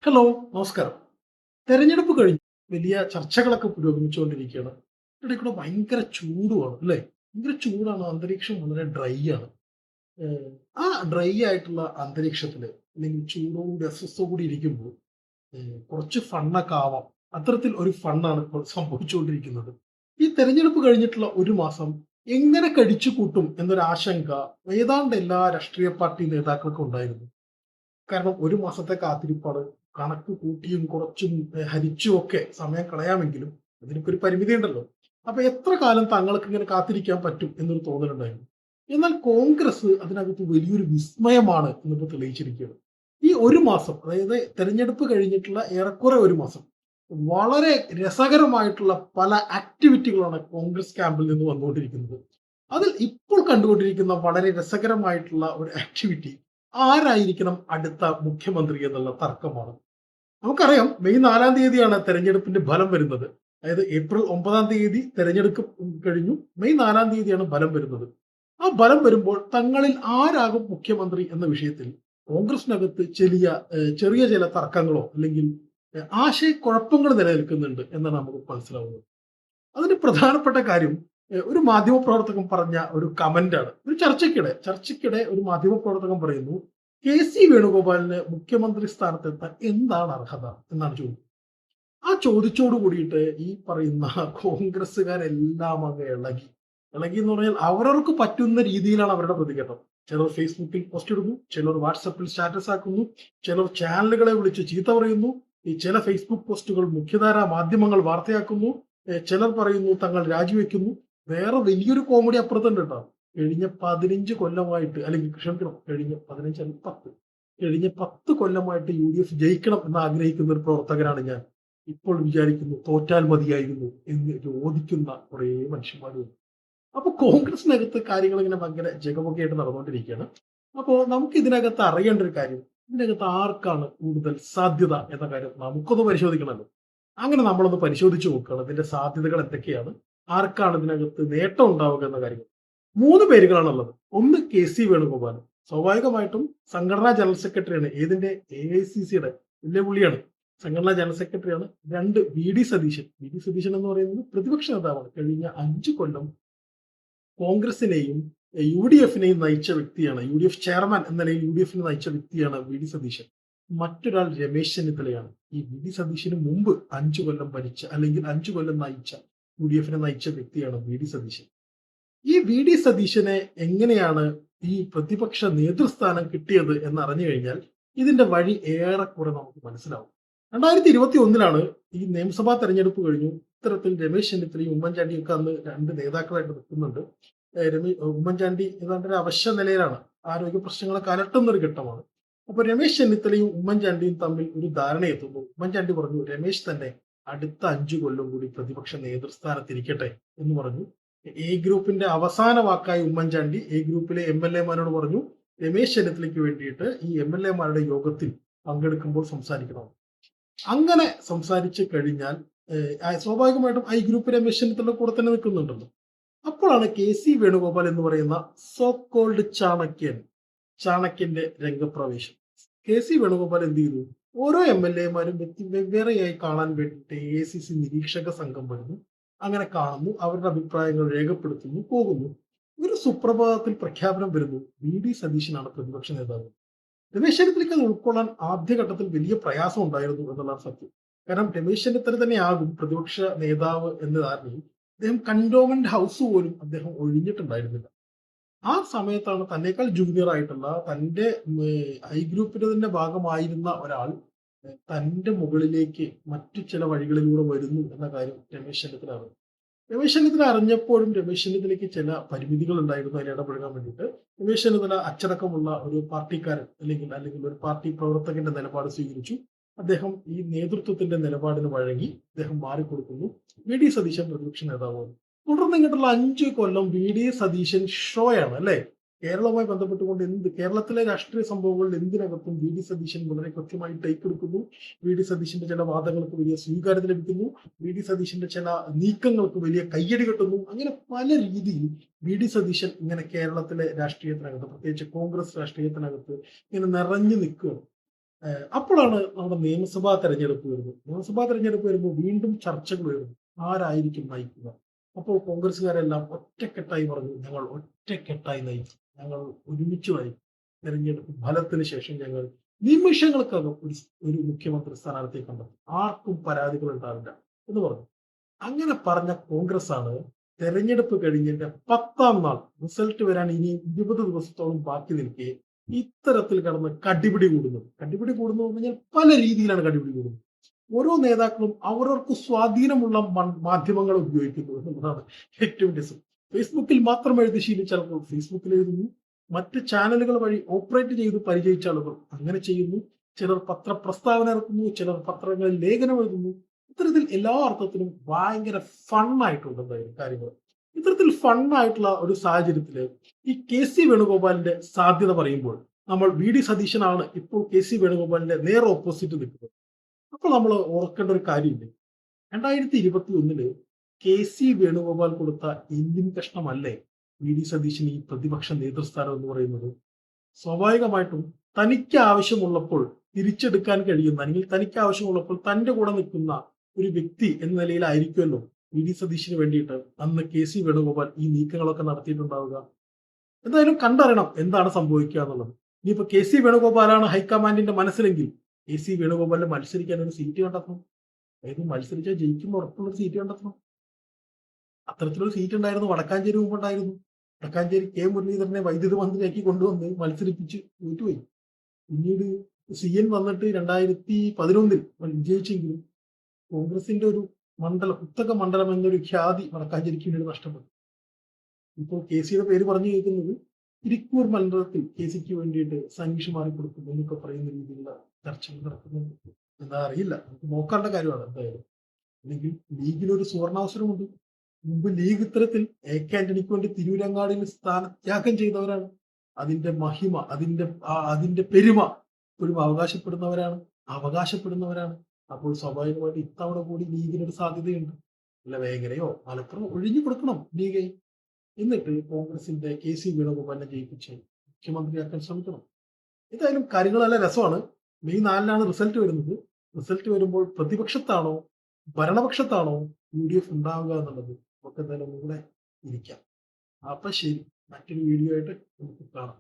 Hello, നമസ്കാരം. തെരഞ്ഞെടുപ്പ് കഴിഞ്ഞു. വലിയ ചർച്ചകളൊക്കെ പുരോഗമിച്ചുകൊണ്ടിരിക്കുകയാണ്. ഇടയിൽ കൂടെ ഭയങ്കര ചൂടുമാണ് അല്ലേ? ഭയങ്കര ചൂടാണ്. അന്തരീക്ഷം വളരെ ഡ്രൈ ആണ്. ഏഹ്, ആ ഡ്രൈ ആയിട്ടുള്ള അന്തരീക്ഷത്തില് അല്ലെങ്കിൽ ചൂടോടുകൂടി അസ്വസ്ഥതയോടുകൂടി ഇരിക്കുമ്പോൾ കുറച്ച് ഫണ്ണൊക്കെ ആവാം. അത്തരത്തിൽ ഒരു ഫണ്ണാണ് ഇപ്പോൾ സംഭവിച്ചുകൊണ്ടിരിക്കുന്നത്. ഈ തെരഞ്ഞെടുപ്പ് കഴിഞ്ഞിട്ടുള്ള ഒരു മാസം എങ്ങനെ കഴിച്ചു കൂട്ടും എന്നൊരു ആശങ്ക ഏതാണ്ട് എല്ലാ രാഷ്ട്രീയ പാർട്ടി നേതാക്കൾക്കും ഉണ്ടായിരുന്നു. കാരണം ഒരു മാസത്തെ കാത്തിരിപ്പാണ്. കണക്ക് കൂട്ടിയും കുറച്ചും ഹരിച്ചും ഒക്കെ സമയം കളയാമെങ്കിലും അതിനൊക്കെ ഒരു പരിമിതി ഉണ്ടല്ലോ. അപ്പൊ എത്ര കാലം തങ്ങൾക്ക് ഇങ്ങനെ കാത്തിരിക്കാൻ പറ്റും എന്നൊരു തോന്നലുണ്ടായിരുന്നു. എന്നാൽ കോൺഗ്രസ് അതിനകത്ത് വലിയൊരു വിസ്മയമാണ് എന്നിപ്പോ തെളിയിച്ചിരിക്കുകയാണ്. ഈ ഒരു മാസം, അതായത് തെരഞ്ഞെടുപ്പ് കഴിഞ്ഞിട്ടുള്ള ഏറെക്കുറെ ഒരു മാസം, വളരെ രസകരമായിട്ടുള്ള പല ആക്ടിവിറ്റികളാണ് കോൺഗ്രസ് ക്യാമ്പിൽ നിന്ന് വന്നുകൊണ്ടിരിക്കുന്നത്. അതിൽ ഇപ്പോൾ കണ്ടുകൊണ്ടിരിക്കുന്ന വളരെ രസകരമായിട്ടുള്ള ഒരു ആക്ടിവിറ്റി, ആരായിരിക്കണം അടുത്ത മുഖ്യമന്ത്രി എന്നുള്ള തർക്കമാണ്. നമുക്കറിയാം, മെയ് 4-ാം തീയതിയാണ് തെരഞ്ഞെടുപ്പിന്റെ ഫലം വരുന്നത്. അതായത് ഏപ്രിൽ 9-ാം തീയതി തെരഞ്ഞെടുപ്പ് കഴിഞ്ഞു. മെയ് 4-ാം തീയതിയാണ് ഫലം വരുന്നത്. ആ ഫലം വരുമ്പോൾ തങ്ങളിൽ ആരാകും മുഖ്യമന്ത്രി എന്ന വിഷയത്തിൽ കോൺഗ്രസിനകത്ത് ചെറിയ ചില തർക്കങ്ങളോ അല്ലെങ്കിൽ ആശയക്കുഴപ്പങ്ങൾ നിലനിൽക്കുന്നുണ്ട് എന്നാണ് നമുക്ക് മനസ്സിലാവുന്നത്. അതിന് പ്രധാനപ്പെട്ട കാര്യം, ഒരു മാധ്യമപ്രവർത്തകൻ പറഞ്ഞ ഒരു കമന്റാണ്. ഒരു ചർച്ചയ്ക്കിടെ ഒരു മാധ്യമപ്രവർത്തകൻ പറയുന്നു, കെ.സി. വേണുഗോപാലിന് മുഖ്യമന്ത്രി സ്ഥാനത്തെത്താൻ എന്താണ് അർഹത എന്നാണ് ചോദ്യം. ആ ചോദിച്ചോട് കൂടിയിട്ട് ഈ പറയുന്ന കോൺഗ്രസ്സുകാരെല്ലാം അങ്ങ് ഇളകി എന്ന് പറഞ്ഞാൽ അവരവർക്ക് പറ്റുന്ന രീതിയിലാണ് അവരുടെ പ്രതികരണം. ചിലർ ഫേസ്ബുക്കിൽ പോസ്റ്റ് ഇടുന്നു, ചിലർ വാട്സപ്പിൽ സ്റ്റാറ്റസ് ആക്കുന്നു, ചിലർ ചാനലുകളെ വിളിച്ച് ചീത്ത പറയുന്നു. ഈ ചില ഫേസ്ബുക്ക് പോസ്റ്റുകൾ മുഖ്യധാരാ മാധ്യമങ്ങൾ വാർത്തയാക്കുന്നു. ചിലർ പറയുന്നു തങ്ങൾ രാജിവെക്കുന്നു. വേറെ വലിയൊരു കോമഡി അപ്പുറത്തുണ്ട് കേട്ടോ. കഴിഞ്ഞ 15 കൊല്ലമായിട്ട്, അല്ലെങ്കിൽ ക്ഷമിക്കണം, കഴിഞ്ഞ 15 അല്ല 10, കഴിഞ്ഞ 10 കൊല്ലമായിട്ട് യു.ഡി.എഫ് ജയിക്കണം എന്ന് ആഗ്രഹിക്കുന്ന ഒരു പ്രവർത്തകനാണ് ഞാൻ. ഇപ്പോൾ വിചാരിക്കുന്നു തോറ്റാൽ മതിയായിരുന്നു എന്ന് ചോദിക്കുന്ന കുറേ മനുഷ്യന്മാരുണ്ട്. അപ്പൊ കോൺഗ്രസിനകത്ത് കാര്യങ്ങൾ ഇങ്ങനെ ഭയങ്കര ജഗമൊക്കെയായിട്ട് നടന്നുകൊണ്ടിരിക്കുകയാണ്. അപ്പോ നമുക്ക് ഇതിനകത്ത് അറിയേണ്ട ഒരു കാര്യം, ഇതിനകത്ത് ആർക്കാണ് കൂടുതൽ സാധ്യത എന്ന കാര്യം നമുക്കൊന്ന് പരിശോധിക്കണമല്ലോ. അങ്ങനെ നമ്മളൊന്ന് പരിശോധിച്ച് നോക്കുകയാണ് ഇതിന്റെ സാധ്യതകൾ എന്തൊക്കെയാണ്, ആർക്കാണ് ഇതിനകത്ത് നേട്ടം ഉണ്ടാവുക എന്ന കാര്യം. 3 പേരുകളാണുള്ളത്. ഒന്ന് കെ.സി. വേണുഗോപാൽ. സ്വാഭാവികമായിട്ടും സംഘടനാ ജനറൽ സെക്രട്ടറിയാണ്. ഏതിന്റെ? എ.ഐ.സി.സിയുടെ വലിയ പുള്ളിയാണ്. സംഘടനാ ജനറൽ സെക്രട്ടറിയാണ്. 2 വി.ഡി. സതീശൻ. വി.ഡി. സതീശൻ എന്ന് പറയുന്നത് പ്രതിപക്ഷ നേതാവാണ്. കഴിഞ്ഞ 5 കൊല്ലം കോൺഗ്രസിനെയും യു.ഡി.എഫിനെയും നയിച്ച വ്യക്തിയാണ്. യു.ഡി.എഫ് ചെയർമാൻ എന്ന നിലയിൽ യു.ഡി.എഫിനെ നയിച്ച വ്യക്തിയാണ് വി.ഡി. സതീശൻ. മറ്റൊരാൾ രമേശ് ചെന്നിത്തലയാണ്. ഈ വി.ഡി. സതീശന് മുമ്പ് 5 കൊല്ലം ഭരിച്ച, അല്ലെങ്കിൽ 5 കൊല്ലം നയിച്ച, യു.ഡി.എഫിനെ നയിച്ച വ്യക്തിയാണ് വി.ഡി. സതീശൻ. ഈ വി.ഡി. സതീശനെ എങ്ങനെയാണ് ഈ പ്രതിപക്ഷ നേതൃസ്ഥാനം കിട്ടിയത് എന്ന് അറിഞ്ഞു കഴിഞ്ഞാൽ ഇതിന്റെ വഴി ഏറെക്കുറെ നമുക്ക് മനസ്സിലാവും. 2021 ഈ നിയമസഭാ തെരഞ്ഞെടുപ്പ് കഴിഞ്ഞു. ഇത്തരത്തിൽ രമേശ് ചെന്നിത്തലയും ഉമ്മൻചാണ്ടിയും ഒക്കെ അന്ന് 2 നേതാക്കളായിട്ട് നിൽക്കുന്നുണ്ട്. ഉമ്മൻചാണ്ടി ഏതാണ്ട് ഒരു അവശ്യ നിലയിലാണ്. ആരോഗ്യ പ്രശ്നങ്ങളൊക്കെ അലട്ടുന്ന ഒരു ഘട്ടമാണ്. അപ്പൊ രമേശ് ചെന്നിത്തലയും ഉമ്മൻചാണ്ടിയും തമ്മിൽ ഒരു ധാരണയെത്തുന്നു. ഉമ്മൻചാണ്ടി പറഞ്ഞു, രമേശ് തന്നെ അടുത്ത 5 കൊല്ലം കൂടി പ്രതിപക്ഷ നേതൃസ്ഥാനത്തിരിക്കട്ടെ എന്ന് പറഞ്ഞു. എ ഗ്രൂപ്പിന്റെ അവസാന വാക്കായി ഉമ്മൻചാണ്ടി എ ഗ്രൂപ്പിലെ എം.എൽ.എമാരോട് പറഞ്ഞു, രമേശ് ചെന്നിത്തലയ്ക്ക് വേണ്ടിയിട്ട് ഈ എം.എൽ.എമാരുടെ യോഗത്തിൽ പങ്കെടുക്കുമ്പോൾ സംസാരിക്കണം. അങ്ങനെ സംസാരിച്ച് കഴിഞ്ഞാൽ സ്വാഭാവികമായിട്ടും ഐ ഗ്രൂപ്പ് രമേശ് ചെന്നിത്തല കൂടെ തന്നെ നിൽക്കുന്നുണ്ടല്ലോ. അപ്പോഴാണ് കെ.സി. വേണുഗോപാൽ എന്ന് പറയുന്ന സോ കോൾഡ് ചാണക്യന്റെ രംഗപ്രവേശം. കെ.സി. വേണുഗോപാൽ എന്ത് ചെയ്തു? ഓരോ എം.എൽ.എമാരും വെവ്വേറെയായി കാണാൻ വേണ്ടിയിട്ട് എ.ഐ.സി.സി നിരീക്ഷക സംഘം വരുന്നു. അങ്ങനെ കാണുന്നു, അവരുടെ അഭിപ്രായങ്ങൾ രേഖപ്പെടുത്തുന്നു, പോകുന്നു. ഒരു സുപ്രഭാതത്തിൽ പ്രഖ്യാപനം വരുന്നു, വി.ഡി. സതീശനാണ് പ്രതിപക്ഷ നേതാവ്. രമേശ് ചെന്നിത്തലയ്ക്ക് അത് ഉൾക്കൊള്ളാൻ ആദ്യഘട്ടത്തിൽ വലിയ പ്രയാസം ഉണ്ടായിരുന്നു എന്നുള്ളതാണ് സത്യം. കാരണം രമേശ് ചെന്നിത്തല തന്നെയാകും പ്രതിപക്ഷ നേതാവ് എന്ന ധാരണയിൽ അദ്ദേഹം കന്റോൺമെന്റ് ഹൗസ് പോലും അദ്ദേഹം ഒഴിഞ്ഞിട്ടുണ്ടായിരുന്നില്ല. ആ സമയത്താണ് തന്നേക്കാൾ ജൂനിയർ ആയിട്ടുള്ള തന്റെ ഐ ഗ്രൂപ്പിന്റെ തന്നെ ഭാഗമായിരുന്ന ഒരാൾ തന്റെ മുകളിലേക്ക് മറ്റു ചില വഴികളിലൂടെ വരുന്നു എന്ന കാര്യം രമേശ് ചെന്നിത്തല അറിഞ്ഞു. രമേശ് ചെന്നിത്തല അറിഞ്ഞപ്പോഴും രമേശ് ചെന്നിത്തലയ്ക്ക് ചില പരിമിതികൾ ഉണ്ടായിരുന്നു അതിൽ ഇടപഴകാൻ വേണ്ടിയിട്ട്. രമേശ് ചെന്നിത്തല അച്ചടക്കമുള്ള ഒരു പാർട്ടിക്കാരൻ, അല്ലെങ്കിൽ ഒരു പാർട്ടി പ്രവർത്തകന്റെ നിലപാട് സ്വീകരിച്ചു. അദ്ദേഹം ഈ നേതൃത്വത്തിന്റെ നിലപാടിന് വഴങ്ങി അദ്ദേഹം മാറിക്കൊടുക്കുന്നു. വി.ഡി. സതീശൻ പ്രതിപക്ഷ നേതാവാണ്. തുടർന്ന് ഇങ്ങോട്ടുള്ള 5 കൊല്ലം വി.ഡി. സതീശൻ ഷോയാണ് അല്ലെ. കേരളവുമായി ബന്ധപ്പെട്ടുകൊണ്ട് കേരളത്തിലെ രാഷ്ട്രീയ സംഭവങ്ങളിൽ എന്തിനകത്തും വി.ഡി. സതീശൻ വളരെ കൃത്യമായി ടേക്ക് എടുക്കുന്നു. വി.ഡി. സതീശന്റെ ചില വാദങ്ങൾക്ക് വലിയ സ്വീകാര്യത ലഭിക്കുന്നു. വി.ഡി. സതീശന്റെ ചില നീക്കങ്ങൾക്ക് വലിയ കയ്യടി കിട്ടുന്നു. അങ്ങനെ പല രീതിയിൽ വി.ഡി. സതീശൻ ഇങ്ങനെ കേരളത്തിലെ രാഷ്ട്രീയത്തിനകത്ത്, പ്രത്യേകിച്ച് കോൺഗ്രസ് രാഷ്ട്രീയത്തിനകത്ത് ഇങ്ങനെ നിറഞ്ഞു നിൽക്കുകയാണ്. അപ്പോഴാണ് നമ്മുടെ നിയമസഭാ തെരഞ്ഞെടുപ്പ് വരുന്നത്. നിയമസഭാ തെരഞ്ഞെടുപ്പ് വരുമ്പോൾ വീണ്ടും ചർച്ചകൾ വരുന്നു. ആരായിരിക്കും നയിക്കുക? അപ്പോൾ കോൺഗ്രസ്സുകാരെല്ലാം ഒറ്റക്കെട്ടായി പറഞ്ഞു, ഞങ്ങൾ ഒറ്റക്കെട്ടായി നയിക്കും. ഞങ്ങൾ ഒരുമിച്ച് നയിക്കും. തെരഞ്ഞെടുപ്പ് ഫലത്തിന് ശേഷം ഞങ്ങൾ നിമിഷങ്ങൾക്കകം ഒരു മുഖ്യമന്ത്രി സ്ഥാനാർത്ഥിയെ കണ്ടെത്തും. ആർക്കും പരാതികൾ ഉണ്ടാവില്ല എന്ന് പറഞ്ഞു. അങ്ങനെ പറഞ്ഞ കോൺഗ്രസ് ആണ് തെരഞ്ഞെടുപ്പ് കഴിഞ്ഞതിന്റെ 10ാം നാൾ റിസൾട്ട് വരാൻ ഇനി 20 ദിവസത്തോളം ബാക്കി നിൽക്കെ ഇത്തരത്തിൽ കടന്ന് കടിപിടി കൂടുന്നത്. കടിപിടി കൂടുന്നു എന്ന് പറഞ്ഞാൽ പല രീതിയിലാണ് കടിപിടി കൂടുന്നത്. ഓരോ നേതാക്കളും അവരവർക്ക് സ്വാധീനമുള്ള മാധ്യമങ്ങൾ ഉപയോഗിക്കുന്നു എന്നുള്ളതാണ് ഏറ്റവും രസം. ഫേസ്ബുക്കിൽ മാത്രം എഴുതി ശീലിച്ച ആളുകൾ ഫേസ്ബുക്കിൽ എഴുതുന്നു. മറ്റ് ചാനലുകൾ വഴി ഓപ്പറേറ്റ് ചെയ്ത് പരിചയിച്ച ആളുകൾ അങ്ങനെ ചെയ്യുന്നു. ചിലർ പത്രപ്രസ്താവന ഇറക്കുന്നു, ചിലർ പത്രങ്ങളിൽ ലേഖനം എഴുതുന്നു. ഇത്തരത്തിൽ എല്ലാ അർത്ഥത്തിലും ഭയങ്കര ഫണ്ണായിട്ടുണ്ട് എന്തായാലും കാര്യങ്ങൾ. ഇത്തരത്തിൽ ഫണ്ണായിട്ടുള്ള ഒരു സാഹചര്യത്തില് ഈ കെ സി വേണുഗോപാലിന്റെ സാധ്യത പറയുമ്പോൾ നമ്മൾ വി ഡി സതീശനാണ് ഇപ്പോൾ കെ സി വേണുഗോപാലിന്റെ നേരെ ഓപ്പോസിറ്റ് നിൽക്കുന്നത്. അപ്പോൾ നമ്മൾ ഓർക്കേണ്ട ഒരു കാര്യമില്ലേ, 2021 കെ സി വേണുഗോപാൽ കൊടുത്ത ഇന്ത്യൻ കഷ്ണമല്ലേ വി ഡി സതീശന് ഈ പ്രതിപക്ഷ നേതൃസ്ഥാനം എന്ന് പറയുന്നത്? സ്വാഭാവികമായിട്ടും തനിക്ക് ആവശ്യമുള്ളപ്പോൾ തിരിച്ചെടുക്കാൻ കഴിയുന്ന, അല്ലെങ്കിൽ തനിക്ക് ആവശ്യമുള്ളപ്പോൾ തന്റെ കൂടെ നിൽക്കുന്ന ഒരു വ്യക്തി എന്ന നിലയിലായിരിക്കുമല്ലോ വി ഡി സതീശന് വേണ്ടിയിട്ട് അന്ന് കെ സി വേണുഗോപാൽ ഈ നീക്കങ്ങളൊക്കെ നടത്തിയിട്ടുണ്ടാവുക. എന്തായാലും കണ്ടറിയണം എന്താണ് സംഭവിക്കുക എന്നുള്ളത്. ഇനിയിപ്പോ കെ സി വേണുഗോപാലാണ് ഹൈക്കമാൻഡിന്റെ മനസ്സിലെങ്കിൽ കെ സി വേണുഗോപാലിന് മത്സരിക്കാൻ ഒരു സീറ്റ് കണ്ടെത്തണം. അതായത് മത്സരിച്ചാൽ ജയിക്കുന്ന ഉറപ്പുള്ള ഒരു സീറ്റ് കണ്ടെത്തണം. അത്തരത്തിലൊരു സീറ്റ് ഉണ്ടായിരുന്നു വടക്കാഞ്ചേരി മുമ്പുണ്ടായിരുന്നു. വടക്കാഞ്ചേരി കെ മുരളീധരനെ വൈദ്യുതി മന്ത്രിയാക്കി കൊണ്ടുവന്ന് മത്സരിപ്പിച്ച് തോറ്റുപോയി. പിന്നീട് CN വന്നിട്ട് 2011 വിജയിച്ചെങ്കിലും കോൺഗ്രസിന്റെ ഒരു മണ്ഡലം, കുത്തക മണ്ഡലം എന്നൊരു ഖ്യാതി വടക്കാഞ്ചേരിക്ക് വേണ്ടി നഷ്ടപ്പെട്ടു. ഇപ്പോൾ കെ സിയുടെ പേര് പറഞ്ഞു കേൾക്കുന്നത് ഇരിക്കൂർ മണ്ഡലത്തിൽ കെ സിക്ക് വേണ്ടിയിട്ട് സനീഷ് മാറിക്കൊടുക്കും എന്നൊക്കെ പറയുന്ന രീതിയിലുള്ള ചർച്ചകൾ നടക്കുന്നുണ്ട്. എന്താ അറിയില്ല, നമുക്ക് നോക്കേണ്ട കാര്യമാണ് എന്തായാലും. അല്ലെങ്കിൽ ലീഗിനൊരു സുവർണാവസരമുണ്ട്. മുമ്പ് ലീഗ് ഇത്തരത്തിൽ AK ആന്റണിക്ക് വേണ്ടി തിരൂരങ്ങാടിയിൽ സ്ഥാനത്യാഗം ചെയ്തവരാണ്. അതിന്റെ മഹിമ, അതിന്റെ പെരുമ ഇപ്പോഴും അവകാശപ്പെടുന്നവരാണ്. അപ്പോൾ സ്വാഭാവികമായിട്ട് ഇത്തവണ കൂടി ലീഗിനൊരു സാധ്യതയുണ്ട്. അല്ല വേങ്ങരയോ മലപ്പുറം ഒഴിഞ്ഞു കൊടുക്കണം ലീഗെ. എന്നിട്ട് കോൺഗ്രസിന്റെ കെ സി വേണുഗോപാലിനെ ജയിപ്പിച്ച് മുഖ്യമന്ത്രിയാക്കാൻ ശ്രമിക്കണം. എന്തായാലും കാര്യങ്ങൾ നല്ല രസമാണ്. മെയ് 4-നാണ് റിസൾട്ട് വരുന്നത്. റിസൾട്ട് വരുമ്പോൾ പ്രതിപക്ഷത്താണോ ഭരണപക്ഷത്താണോ UDF ഉണ്ടാവുക എന്നുള്ളത് നമുക്ക് എന്തായാലും ഒന്നുകൂടെ ഇരിക്കാം. അപ്പൊ ശരി, മറ്റൊരു വീഡിയോ ആയിട്ട് നമുക്ക് കാണാം.